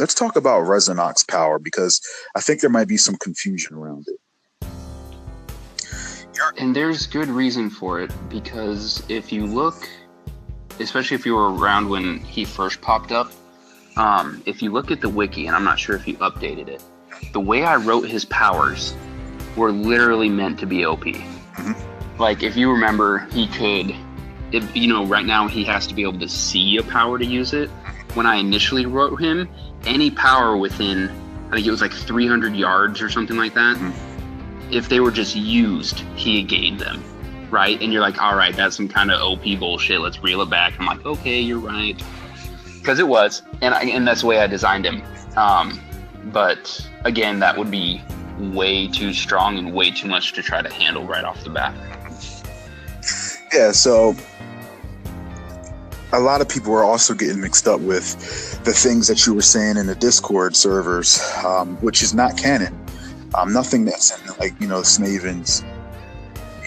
let's talk about Rezinoc's power, because I think there might be some confusion around it. And there's good reason for it, because if you look, especially if you were around when he first popped up, if you look at the wiki, and I'm not sure if you updated it, the way I wrote his powers were literally meant to be OP. Mm-hmm. Like, if you remember, he could, right now he has to be able to see a power to use it. When I initially wrote him, any power within, I think it was like 300 yards or something like that, if they were just used, he gained them, right? And you're like, all right, that's some kind of OP bullshit, let's reel it back. I'm like, okay, you're right. Because it was, and that's the way I designed him. But again, that would be way too strong and way too much to try to handle right off the bat. Yeah, so a lot of people are also getting mixed up with the things that you were saying in the Discord servers, which is not canon. Nothing that's in, like, Snaven's,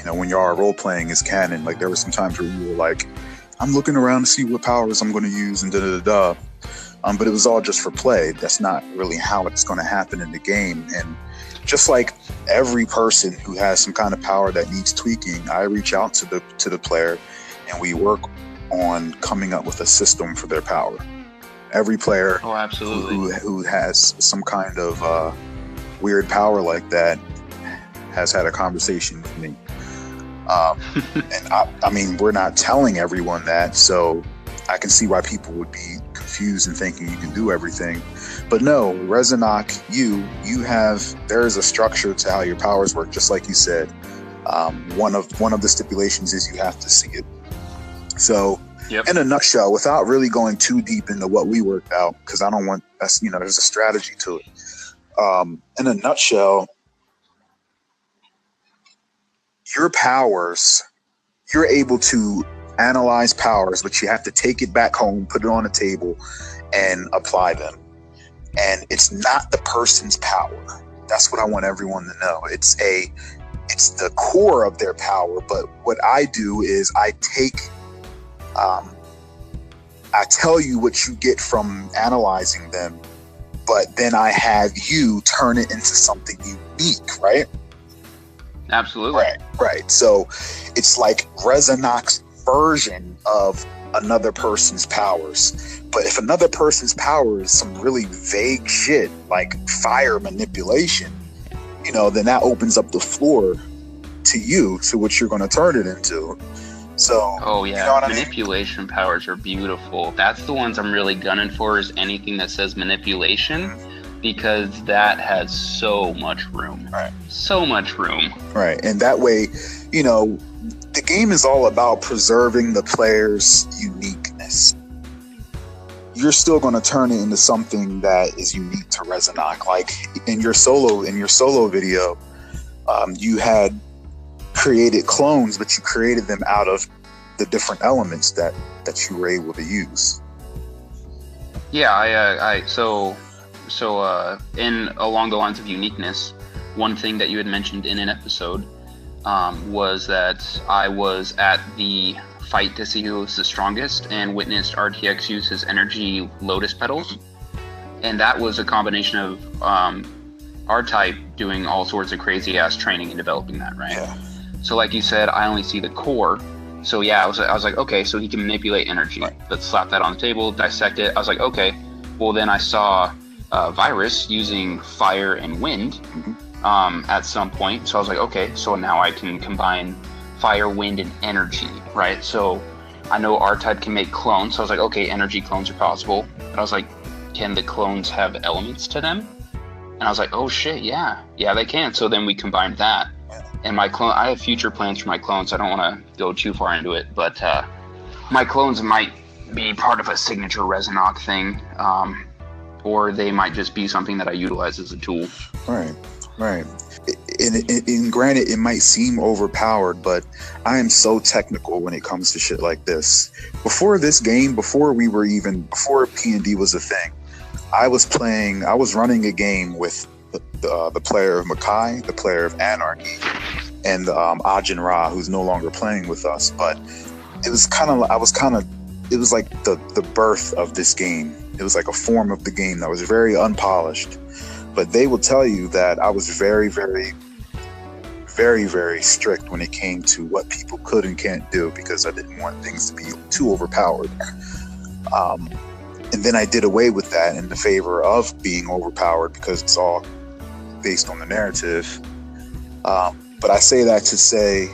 when you are role-playing is canon. Like, there were some times where you were like, I'm looking around to see what powers I'm going to use and da-da-da-da. But it was all just for play. That's not really how it's going to happen in the game. And just like every person who has some kind of power that needs tweaking, I reach out to the player and we work on coming up with a system for their power. Every player who has some kind of weird power like that has had a conversation with me. And I mean, we're not telling everyone that, so I can see why people would be confused and thinking you can do everything. But no, Rezinoc, there is a structure to how your powers work, just like you said. One of the stipulations is you have to see it. So, in a nutshell, without really going too deep into what we worked out, because I don't want us, there's a strategy to it. In a nutshell, your powers, you're able to analyze powers, but you have to take it back home, put it on a table, and apply them. And it's not the person's power. That's what I want everyone to know. It's the core of their power. But what I do is I tell you what you get from analyzing them, but then I have you turn it into something unique, right? Absolutely. Right. So it's like Rezinoc's version of another person's powers. But if another person's power is some really vague shit like fire manipulation, then that opens up the floor to you, to what you're going to turn it into. So, manipulation powers are beautiful. That's the ones I'm really gunning for, is anything that says manipulation, because that has so much room. Right. So much room. Right. And that way, the game is all about preserving the player's uniqueness. You're still going to turn it into something that is unique to Rezinoc. Like in your solo video, you had created clones, but you created them out of the different elements that you were able to use. Yeah, so in along the lines of uniqueness, one thing that you had mentioned in an episode was that I was at the fight to see who was the strongest and witnessed RTX use his energy lotus petals, and that was a combination of R-Type doing all sorts of crazy ass training and developing that, right? Yeah. So like you said, I only see the core. So yeah, I was like, okay, so he can manipulate energy. Right. Let's slap that on the table, dissect it. I was like, okay. Well, then I saw Virus using fire and wind at some point. So I was like, okay, so now I can combine fire, wind, and energy, right? So I know R-Type can make clones. So I was like, okay, energy clones are possible. And I was like, can the clones have elements to them? And I was like, oh shit, yeah, they can. So then we combined that. And my clone, I have future plans for my clones. I don't want to go too far into it, but my clones might be part of a signature Rezinoc thing, or they might just be something that I utilize as a tool. Right. And granted, it might seem overpowered, but I am so technical when it comes to shit like this. Before this game, before P&D was a thing, I was running a game with the player of Makai, the player of Anarchy, and Ajin Ra, who's no longer playing with us. But it was like the birth of this game. It was like a form of the game that was very unpolished. But they will tell you that I was very, very, very, very strict when it came to what people could and can't do, because I didn't want things to be too overpowered. And then I did away with that in the favor of being overpowered, because it's all based on the narrative. But I say that to say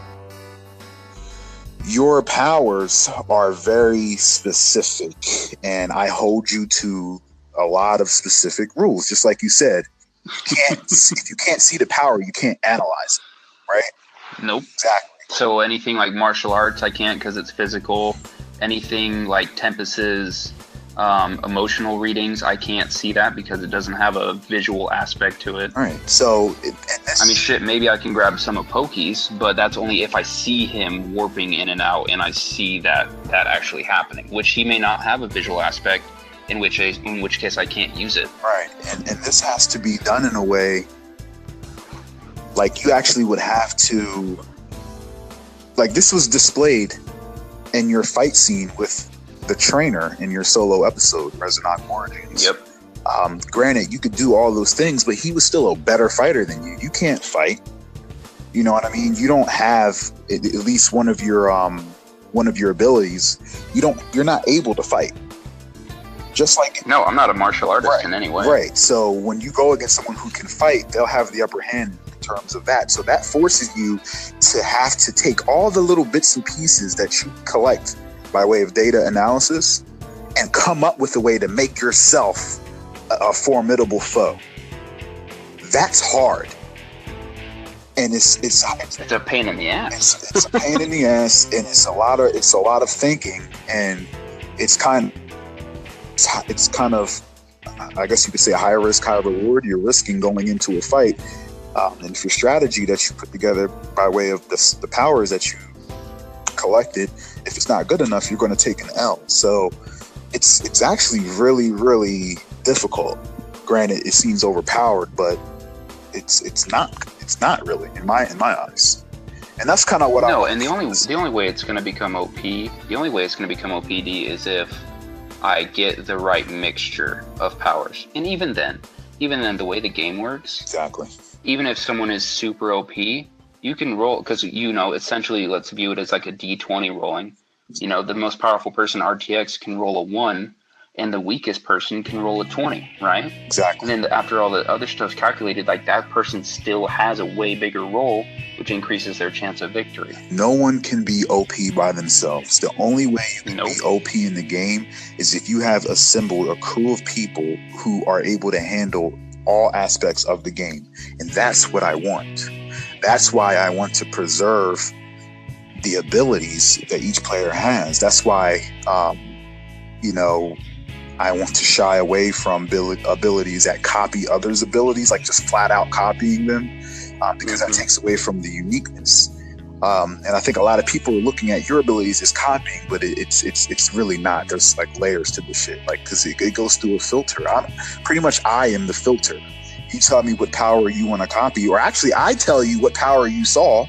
your powers are very specific, and I hold you to a lot of specific rules. Just like you said, if you can't see the power, you can't analyze it, right? Nope. Exactly. So anything like martial arts, I can't, because it's physical. Anything like Tempest's emotional readings, I can't see that because it doesn't have a visual aspect to it. All right. So, I mean, shit, maybe I can grab some of Pokey's, but that's only if I see him warping in and out and I see that actually happening, which he may not have a visual aspect, in which case I can't use it. Right. And this has to be done in a way, like you actually would have to, like this was displayed in your fight scene with the trainer in your solo episode, Rezinoc Origins. Yep. Granted, you could do all those things, but he was still a better fighter than you. You can't fight. You know what I mean? You don't have at least one of your abilities. You're not able to fight. Just like no, I'm not a martial artist in any way. Right. So when you go against someone who can fight, they'll have the upper hand in terms of that. So that forces you to have to take all the little bits and pieces that you collect by way of data analysis and come up with a way to make yourself a formidable foe. That's hard. And it's a pain in the ass. It's a pain in the ass, and it's a lot of thinking, and it's kind of, I guess you could say, a high risk, high reward. You're risking going into a fight, and if your strategy that you put together by way of the powers that you collected, if it's not good enough, you're going to take an L. So it's actually really, really difficult. Granted, it seems overpowered, but it's not really in my eyes. And that's kind of what and the only way it's going to become OPD is if I get the right mixture of powers. And even then, the way the game works, exactly. Even if someone is super OP, you can roll, because essentially, let's view it as like a D20 rolling. The most powerful person, RTX, can roll a 1, and the weakest person can roll a 20, right? Exactly. And then after all the other stuff's calculated, like that person still has a way bigger roll, which increases their chance of victory. No one can be OP by themselves. The only way you can be OP in the game is if you have assembled a crew of people who are able to handle all aspects of the game. And that's what I want. That's why I want to preserve the abilities that each player has. That's why, I want to shy away from abilities that copy others' abilities, like just flat out copying them, because that takes away from the uniqueness. And I think a lot of people are looking at your abilities as copying, but it's really not. There's like layers to the shit, like because it goes through a filter. I am the filter. You tell me what power you want to copy, or actually I tell you what power you saw,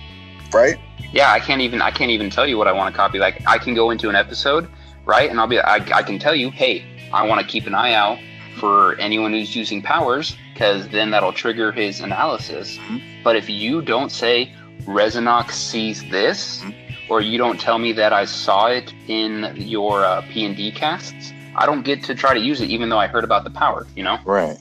right? Yeah, I can't even tell you what I want to copy. Like I can go into an episode, right? And I can tell you, hey, I want to keep an eye out for anyone who's using powers, because then that'll trigger his analysis. Mm-hmm. But if you don't say Rezinoc sees this, or you don't tell me that I saw it in your P&D casts, I don't get to try to use it, even though I heard about the power, Right.